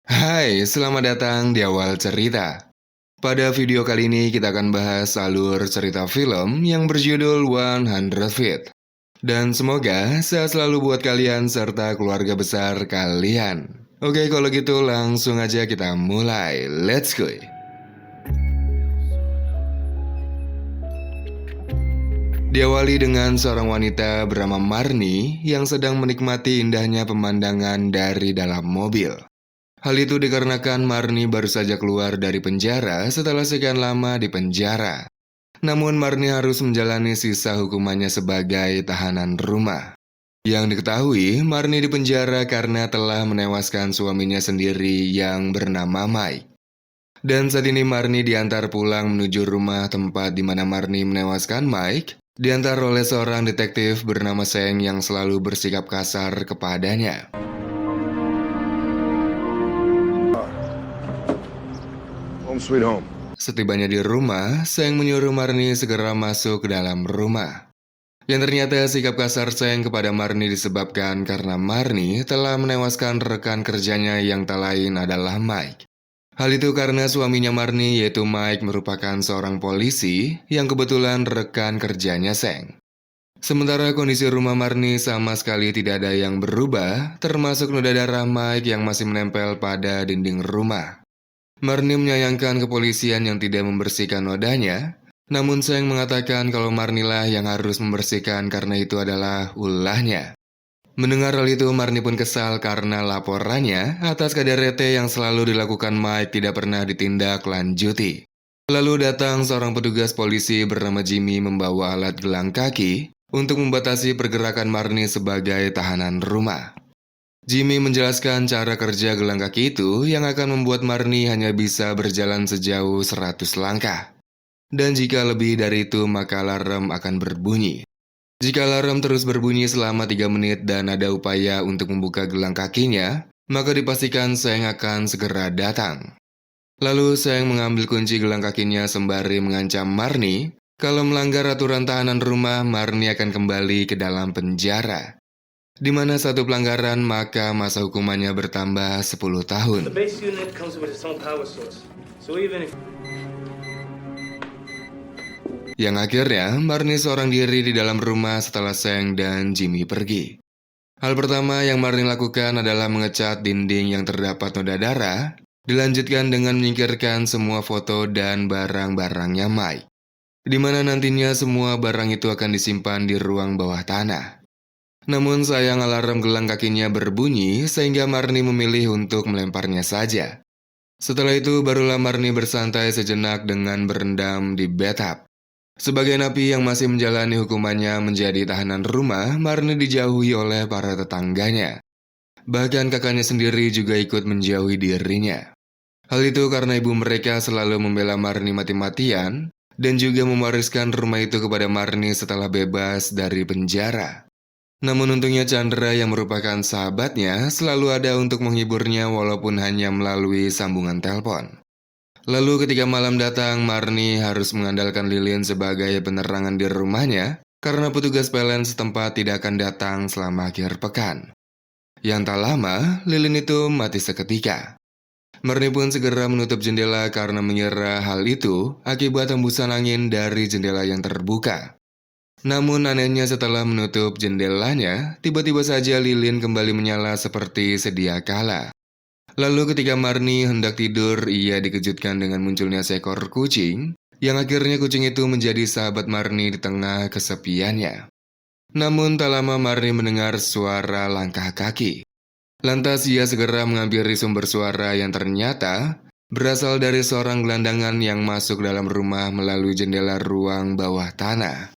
Hai, selamat datang di awal cerita. Pada video kali ini kita akan bahas alur cerita film yang berjudul 100 Feet. Dan semoga sehat selalu buat kalian serta keluarga besar kalian. Oke, kalau gitu langsung aja kita mulai. Let's go. Diawali dengan seorang wanita bernama Marni yang sedang menikmati indahnya pemandangan dari dalam mobil. Hal itu dikarenakan Marni baru saja keluar dari penjara setelah sekian lama di penjara. Namun Marni harus menjalani sisa hukumannya sebagai tahanan rumah. Yang diketahui, Marni di penjara karena telah menewaskan suaminya sendiri yang bernama Mike. Dan saat ini Marni diantar pulang menuju rumah tempat di mana Marni menewaskan Mike, diantar oleh seorang detektif bernama Seng yang selalu bersikap kasar kepadanya. Home sweet home. Setibanya di rumah, Seng menyuruh Marni segera masuk ke dalam rumah. Yang ternyata sikap kasar Seng kepada Marni disebabkan karena Marni telah menewaskan rekan kerjanya yang tak lain adalah Mike. Hal itu karena suaminya Marni yaitu Mike merupakan seorang polisi yang kebetulan rekan kerjanya Seng. Sementara kondisi rumah Marni sama sekali tidak ada yang berubah, termasuk noda darah Mike yang masih menempel pada dinding rumah. Marni menyayangkan kepolisian yang tidak membersihkan nodanya, namun Seng mengatakan kalau Marnilah yang harus membersihkan karena itu adalah ulahnya. Mendengar hal itu, Marni pun kesal karena laporannya atas KDRT yang selalu dilakukan Mike tidak pernah ditindaklanjuti. Lalu datang seorang petugas polisi bernama Jimmy membawa alat gelang kaki untuk membatasi pergerakan Marni sebagai tahanan rumah. Jimmy menjelaskan cara kerja gelang kaki itu yang akan membuat Marni hanya bisa berjalan sejauh 100 langkah. Dan jika lebih dari itu maka alarm akan berbunyi. Jika alarm terus berbunyi selama 3 menit dan ada upaya untuk membuka gelang kakinya, maka dipastikan Seng akan segera datang. Lalu Seng mengambil kunci gelang kakinya sembari mengancam Marni, kalau melanggar aturan tahanan rumah, Marni akan kembali ke dalam penjara. Di mana satu pelanggaran maka masa hukumannya bertambah 10 tahun. The base unit comes with its own power source. So even if Yang akhirnya, Marni seorang diri di dalam rumah setelah Seng dan Jimmy pergi. Hal pertama yang Marni lakukan adalah mengecat dinding yang terdapat noda darah, dilanjutkan dengan menyingkirkan semua foto dan barang-barangnya Mike. Di mana nantinya semua barang itu akan disimpan di ruang bawah tanah. Namun sayang alarm gelang kakinya berbunyi sehingga Marni memilih untuk melemparnya saja. Setelah itu barulah Marni bersantai sejenak dengan berendam di bathtub. Sebagai napi yang masih menjalani hukumannya menjadi tahanan rumah, Marni dijauhi oleh para tetangganya. Bahkan kakaknya sendiri juga ikut menjauhi dirinya. Hal itu karena ibu mereka selalu membela Marni mati-matian dan juga mewariskan rumah itu kepada Marni setelah bebas dari penjara. Namun untungnya Chandra yang merupakan sahabatnya selalu ada untuk menghiburnya walaupun hanya melalui sambungan telepon. Lalu ketika malam datang, Marni harus mengandalkan lilin sebagai penerangan di rumahnya karena petugas PLN setempat tidak akan datang selama akhir pekan. Yang tak lama, lilin itu mati seketika. Marni pun segera menutup jendela karena mengira hal itu akibat hembusan angin dari jendela yang terbuka. Namun anehnya setelah menutup jendelanya, tiba-tiba saja lilin kembali menyala seperti sedia kala. Lalu ketika Marni hendak tidur, ia dikejutkan dengan munculnya seekor kucing, yang akhirnya kucing itu menjadi sahabat Marni di tengah kesepiannya. Namun tak lama Marni mendengar suara langkah kaki. Lantas ia segera menghampiri sumber suara yang ternyata berasal dari seorang gelandangan yang masuk dalam rumah melalui jendela ruang bawah tanah.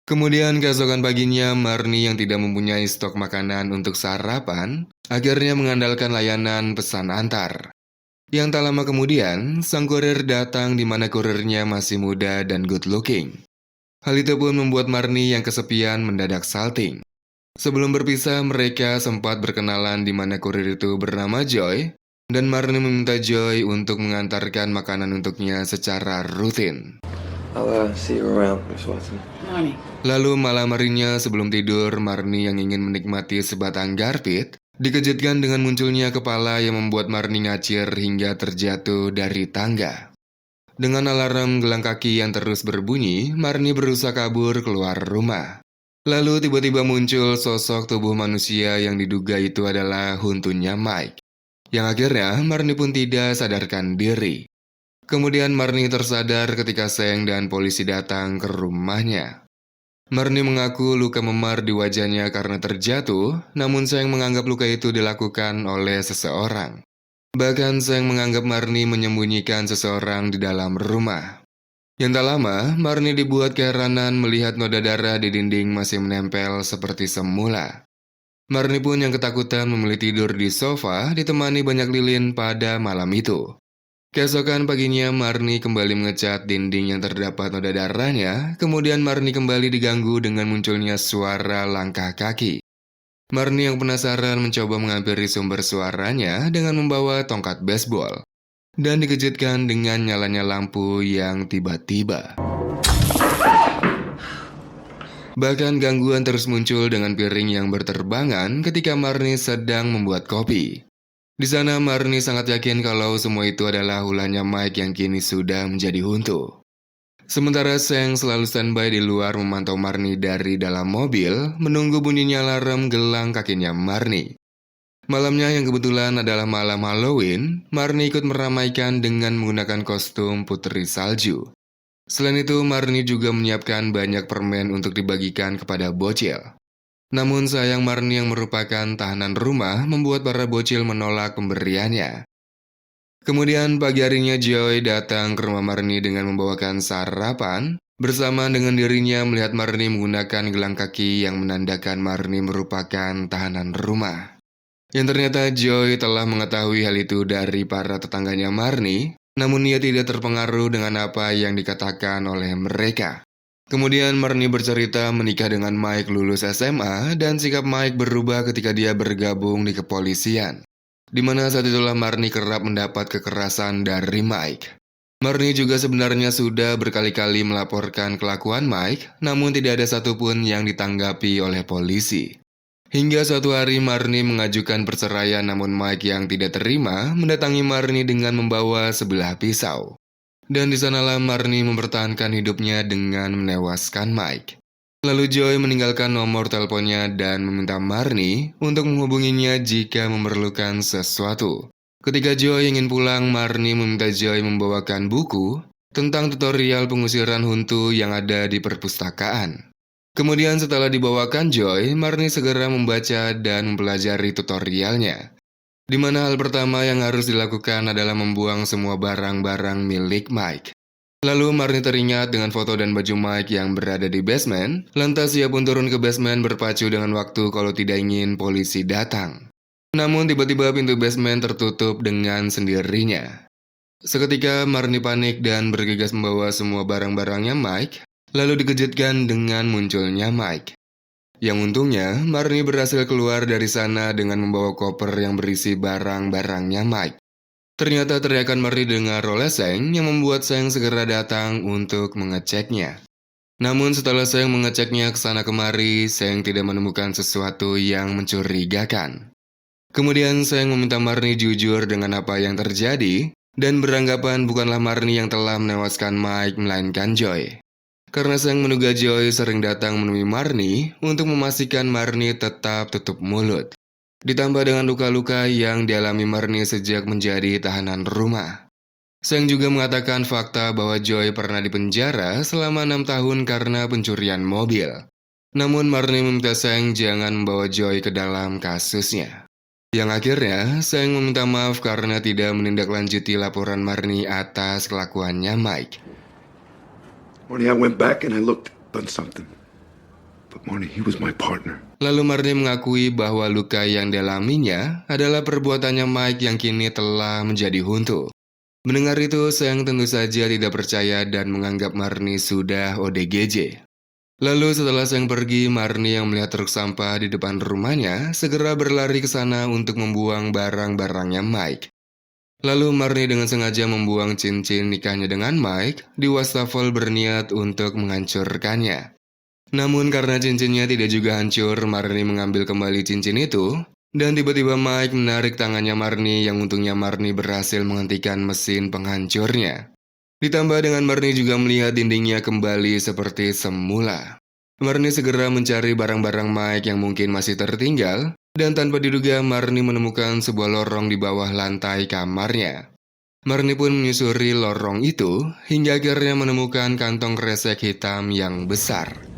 Kemudian keesokan paginya, Marni yang tidak mempunyai stok makanan untuk sarapan, akhirnya mengandalkan layanan pesan antar. Yang tak lama kemudian, sang kurir datang di mana kurirnya masih muda dan good looking. Hal itu pun membuat Marni yang kesepian mendadak salting. Sebelum berpisah, mereka sempat berkenalan di mana kurir itu bernama Joy, dan Marni meminta Joy untuk mengantarkan makanan untuknya secara rutin. I'll see you around, Miss Watson. Morning. Lalu malam harinya sebelum tidur, Marni yang ingin menikmati sebatang garpit, Dikejutkan dengan munculnya kepala yang membuat Marni ngacir hingga terjatuh dari tangga. Dengan alarm gelang kaki yang terus berbunyi, Marni berusaha kabur keluar rumah. Lalu tiba-tiba muncul sosok tubuh manusia yang diduga itu adalah huntunya Mike. Yang akhirnya Marni pun tidak sadarkan diri. Kemudian Marni tersadar ketika Seng dan polisi datang ke rumahnya. Marni mengaku luka memar di wajahnya karena terjatuh, namun Seng menganggap luka itu dilakukan oleh seseorang. Bahkan Seng menganggap Marni menyembunyikan seseorang di dalam rumah. Yang tak lama, Marni dibuat keheranan melihat noda darah di dinding masih menempel seperti semula. Marni pun yang ketakutan memilih tidur di sofa ditemani banyak lilin pada malam itu. Keesokan paginya, Marni kembali mengecat dinding yang terdapat noda darahnya, kemudian Marni kembali diganggu dengan munculnya suara langkah kaki. Marni yang penasaran mencoba menghampiri sumber suaranya dengan membawa tongkat baseball. Dan dikejutkan dengan nyalanya lampu yang tiba-tiba. Bahkan gangguan terus muncul dengan piring yang berterbangan ketika Marni sedang membuat kopi. Di sana Marni sangat yakin kalau semua itu adalah ulahnya Mike yang kini sudah menjadi huntu. Sementara Seng selalu standby di luar memantau Marni dari dalam mobil, menunggu bunyinya alarm gelang kakinya Marni. Malamnya yang kebetulan adalah malam Halloween, Marni ikut meramaikan dengan menggunakan kostum putri salju. Selain itu, Marni juga menyiapkan banyak permen untuk dibagikan kepada bocil. Namun sayang Marni yang merupakan tahanan rumah membuat para bocil menolak pemberiannya. Kemudian pagi harinya Joy datang ke rumah Marni dengan membawakan sarapan. Bersama dengan dirinya melihat Marni menggunakan gelang kaki yang menandakan Marni merupakan tahanan rumah. Yang ternyata Joy telah mengetahui hal itu dari para tetangganya Marni, namun ia tidak terpengaruh dengan apa yang dikatakan oleh mereka. Kemudian Marni bercerita menikah dengan Mike lulus SMA dan sikap Mike berubah ketika dia bergabung di kepolisian. Di mana saat itulah Marni kerap mendapat kekerasan dari Mike. Marni juga sebenarnya sudah berkali-kali melaporkan kelakuan Mike, namun tidak ada satupun yang ditanggapi oleh polisi. Hingga suatu hari Marni mengajukan perceraian, namun Mike yang tidak terima mendatangi Marni dengan membawa sebilah pisau. Dan di sanalah Marni mempertahankan hidupnya dengan menewaskan Mike. Lalu Joy meninggalkan nomor teleponnya dan meminta Marni untuk menghubunginya jika memerlukan sesuatu. Ketika Joy ingin pulang, Marni meminta Joy membawakan buku tentang tutorial pengusiran huntu yang ada di perpustakaan. Kemudian setelah dibawakan Joy, Marni segera membaca dan mempelajari tutorialnya. Di mana hal pertama yang harus dilakukan adalah membuang semua barang-barang milik Mike. Lalu Marni teringat dengan foto dan baju Mike yang berada di basement, lantas ia pun turun ke basement berpacu dengan waktu kalau tidak ingin polisi datang. Namun tiba-tiba pintu basement tertutup dengan sendirinya. Seketika Marni panik dan bergegas membawa semua barang-barangnya Mike, lalu dikejutkan dengan munculnya Mike. Yang untungnya, Marni berhasil keluar dari sana dengan membawa koper yang berisi barang-barangnya Mike. Ternyata teriakan Marni dengar oleh Seng yang membuat Seng segera datang untuk mengeceknya. Namun setelah Seng mengeceknya ke sana kemari, Seng tidak menemukan sesuatu yang mencurigakan. Kemudian Seng meminta Marni jujur dengan apa yang terjadi dan beranggapan bukanlah Marni yang telah menewaskan Mike melainkan Joy. Karena Seng menduga Joy sering datang menemui Marni untuk memastikan Marni tetap tutup mulut. Ditambah dengan luka-luka yang dialami Marni sejak menjadi tahanan rumah. Seng juga mengatakan fakta bahwa Joy pernah dipenjara selama 6 tahun karena pencurian mobil. Namun Marni meminta Seng jangan membawa Joy ke dalam kasusnya. Yang akhirnya, Seng meminta maaf karena tidak menindaklanjuti laporan Marni atas kelakuannya Mike. Marnie, I went back and I looked, done something. But Marnie, he was my partner. Lalu Marni mengakui bahwa luka yang dialaminya adalah perbuatannya Mike yang kini telah menjadi huntu. Mendengar itu, Seng tentu saja tidak percaya dan menganggap Marni sudah ODGJ. Lalu setelah Seng pergi, Marni yang melihat truk sampah di depan rumahnya segera berlari ke sana untuk membuang barang-barangnya Mike. Lalu Marni dengan sengaja membuang cincin nikahnya dengan Mike di wastafel berniat untuk menghancurkannya. Namun karena cincinnya tidak juga hancur, Marni mengambil kembali cincin itu Dan tiba-tiba Mike menarik tangannya Marnie yang untungnya Marnie berhasil menghentikan mesin penghancurnya. Ditambah dengan Marnie juga melihat dindingnya kembali seperti semula. Marnie segera mencari barang-barang Mike yang mungkin masih tertinggal, dan tanpa diduga Marnie menemukan sebuah lorong di bawah lantai kamarnya. Marnie pun menyusuri lorong itu, hingga akhirnya menemukan kantong kresek hitam yang besar.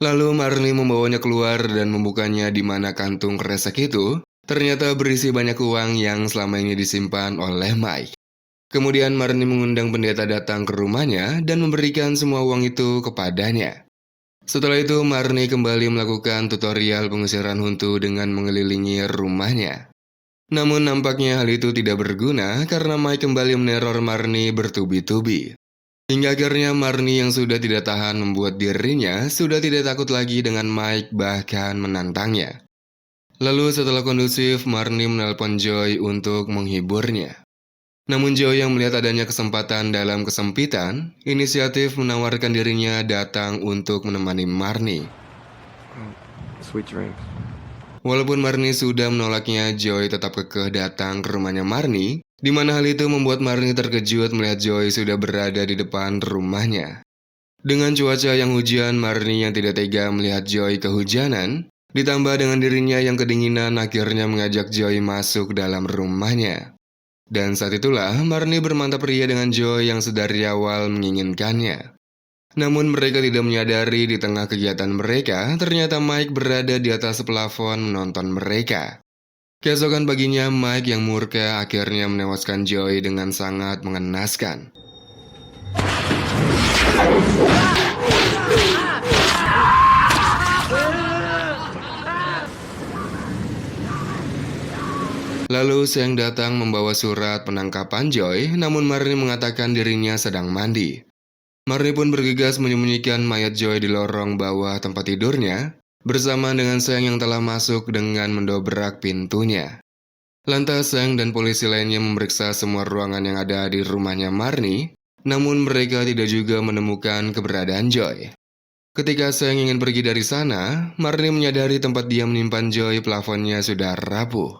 Lalu Marnie membawanya keluar dan membukanya di mana kantung kresek itu ternyata berisi banyak uang yang selama ini disimpan oleh Mike. Kemudian Marnie mengundang pendeta datang ke rumahnya dan memberikan semua uang itu kepadanya. Setelah itu Marnie kembali melakukan tutorial pengusiran hantu dengan mengelilingi rumahnya. Namun nampaknya hal itu tidak berguna karena Mike kembali meneror Marnie bertubi-tubi. Hingga akhirnya Marnie yang sudah tidak tahan membuat dirinya sudah tidak takut lagi dengan Mike, bahkan menantangnya. Lalu setelah kondusif, Marnie menelpon Joy untuk menghiburnya. Namun Joy yang melihat adanya kesempatan dalam kesempitan, inisiatif menawarkan dirinya datang untuk menemani Marnie. Sweet dreams. Walaupun Marnie sudah menolaknya, Joy tetap kekeh datang ke rumahnya Marnie, di mana hal itu membuat Marnie terkejut melihat Joy sudah berada di depan rumahnya. Dengan cuaca yang hujan, Marnie yang tidak tega melihat Joy kehujanan, ditambah dengan dirinya yang kedinginan akhirnya mengajak Joy masuk dalam rumahnya. Dan saat itulah Marnie bermantap ria dengan Joy yang sedari awal menginginkannya. Namun mereka tidak menyadari di tengah kegiatan mereka, ternyata Mike berada di atas plafon menonton mereka. Keesokan paginya, Mike yang murka akhirnya menewaskan Joy dengan sangat mengenaskan. Lalu Seng datang membawa surat penangkapan Joy, namun Marnie mengatakan dirinya sedang mandi. Marnie pun bergegas menyembunyikan mayat Joy di lorong bawah tempat tidurnya, bersama dengan Seng yang telah masuk dengan mendobrak pintunya. Lantas Seng dan polisi lainnya memeriksa semua ruangan yang ada di rumahnya Marnie, namun mereka tidak juga menemukan keberadaan Joy. Ketika Seng ingin pergi dari sana, Marnie menyadari tempat dia menyimpan Joy plafonnya sudah rapuh.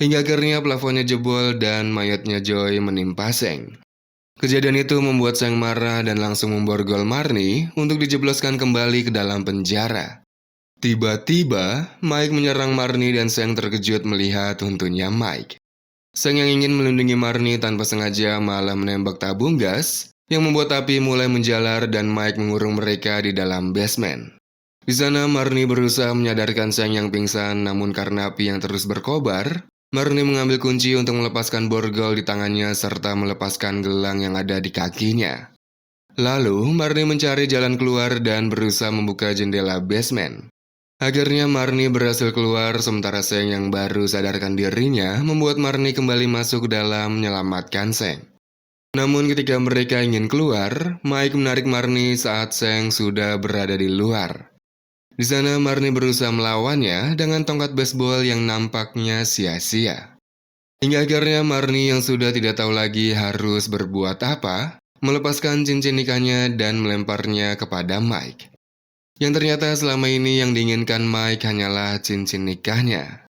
Hingga akhirnya plafonnya jebol dan mayatnya Joy menimpa Seng. Kejadian itu membuat Seng marah dan langsung memborgol Marnie untuk dijebloskan kembali ke dalam penjara. Tiba-tiba, Mike menyerang Marnie dan Seng terkejut melihat hantunya Mike. Seng yang ingin melindungi Marnie tanpa sengaja malah menembak tabung gas yang membuat api mulai menjalar dan Mike mengurung mereka di dalam basement. Di sana Marnie berusaha menyadarkan Seng yang pingsan, namun karena api yang terus berkobar, Marnie mengambil kunci untuk melepaskan borgol di tangannya serta melepaskan gelang yang ada di kakinya. Lalu, Marnie mencari jalan keluar dan berusaha membuka jendela basement. Akhirnya Marnie berhasil keluar sementara Seng yang baru sadarkan dirinya membuat Marnie kembali masuk dalam menyelamatkan Seng. Namun ketika mereka ingin keluar, Mike menarik Marnie saat Seng sudah berada di luar. Di sana Marnie berusaha melawannya dengan tongkat baseball yang nampaknya sia-sia. Hingga akhirnya Marnie yang sudah tidak tahu lagi harus berbuat apa, melepaskan cincin nikahnya dan melemparnya kepada Mike. Yang ternyata selama ini yang diinginkan Mike hanyalah cincin nikahnya.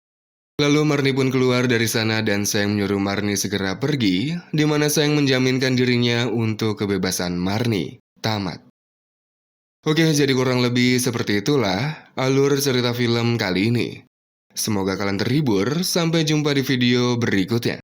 Lalu Marnie pun keluar dari sana dan Seng menyuruh Marnie segera pergi, di mana Seng menjaminkan dirinya untuk kebebasan Marnie. Tamat. Oke, jadi kurang lebih seperti itulah alur cerita film kali ini. Semoga kalian terhibur, sampai jumpa di video berikutnya.